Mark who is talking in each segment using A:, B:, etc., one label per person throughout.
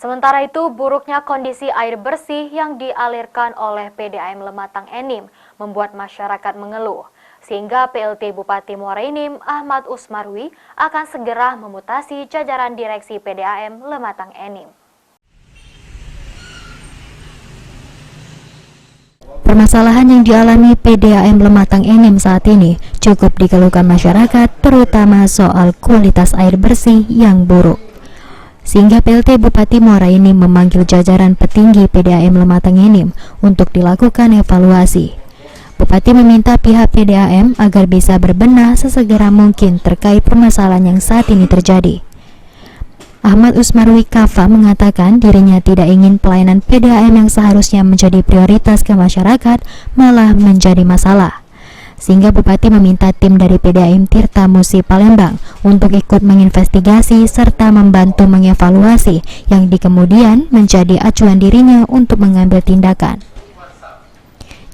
A: Sementara itu, buruknya kondisi air bersih yang dialirkan oleh PDAM Lematang Enim membuat masyarakat mengeluh. Sehingga PLT Bupati Muara Enim, Ahmad Usmarwi, akan segera memutasi jajaran direksi PDAM Lematang Enim.
B: Permasalahan yang dialami PDAM Lematang Enim saat ini cukup dikeluhkan masyarakat, terutama soal kualitas air bersih yang buruk. Sehingga PLT Bupati Muara Enim memanggil jajaran petinggi PDAM Lematang Enim untuk dilakukan evaluasi. Bupati meminta pihak PDAM agar bisa berbenah sesegera mungkin terkait permasalahan yang saat ini terjadi. Ahmad Usmarwi Kafa mengatakan dirinya tidak ingin pelayanan PDAM yang seharusnya menjadi prioritas ke masyarakat malah menjadi masalah. Sehingga Bupati meminta tim dari PDAM Tirta Musi Palembang untuk ikut menginvestigasi serta membantu mengevaluasi yang kemudian menjadi acuan dirinya untuk mengambil tindakan.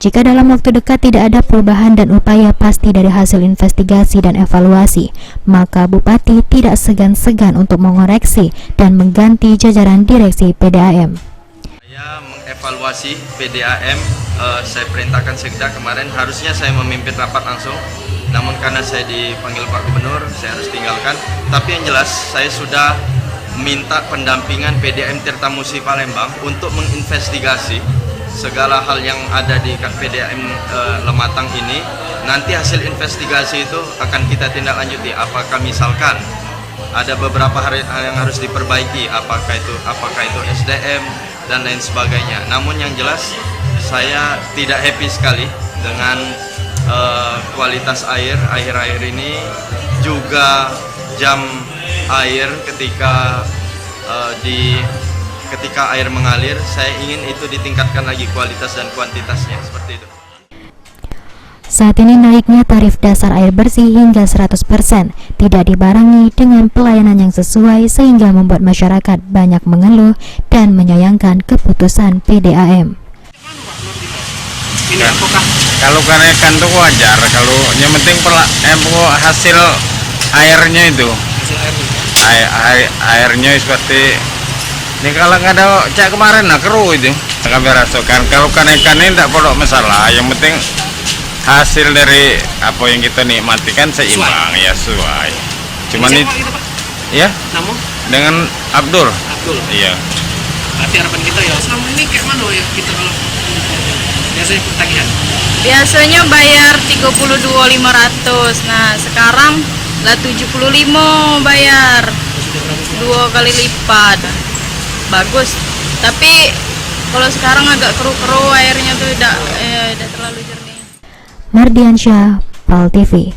B: Jika dalam waktu dekat tidak ada perubahan dan upaya pasti dari hasil investigasi dan evaluasi, maka Bupati tidak segan-segan untuk mengoreksi dan mengganti jajaran direksi PDAM.
C: Saya mengevaluasi PDAM, saya perintahkan sekda kemarin, harusnya saya memimpin rapat langsung, namun karena saya dipanggil Pak Gubernur, saya harus tinggalkan. Tapi yang jelas, saya sudah minta pendampingan PDAM Tirta Musi Palembang untuk menginvestigasi segala hal yang ada di PDAM Lematang ini. Nanti hasil investigasi itu akan kita tindak lanjuti. Apakah misalkan ada beberapa hal yang harus diperbaiki, apakah itu SDM dan lain sebagainya. Namun yang jelas saya tidak happy sekali dengan kualitas air akhir-akhir ini, juga jam air ketika ketika air mengalir. Saya ingin itu ditingkatkan lagi kualitas dan kuantitasnya, seperti itu.
B: Saat ini naiknya tarif dasar air bersih hingga 100% tidak dibarengi dengan pelayanan yang sesuai sehingga membuat masyarakat banyak mengeluh dan menyayangkan keputusan PDAM.
D: Ini apakah kalau kenaikan itu wajar, kalau yang penting hasil airnya itu, airnya seperti ini. Kalau nggak ada cak kemarin, nah keruh itu. Kami rasakan kalau kenaikan ini tidak perlu masalah. Yang penting hasil dari apa yang kita nikmati kan seimbang, ya sesuai. Cuman ini, ya, namun dengan Abdul. Iya.
E: Berarti harapan kita ya selama ini kayak mana ya kita kalau biasanya tagihan?
F: Biasanya bayar 32.500. Nah, sekarang lah 75 bayar. 2 kali lipat. Bagus, tapi kalau sekarang agak keruh-keruh airnya tuh udah terlalu jernih.
B: Mardiansyah, PAL TV.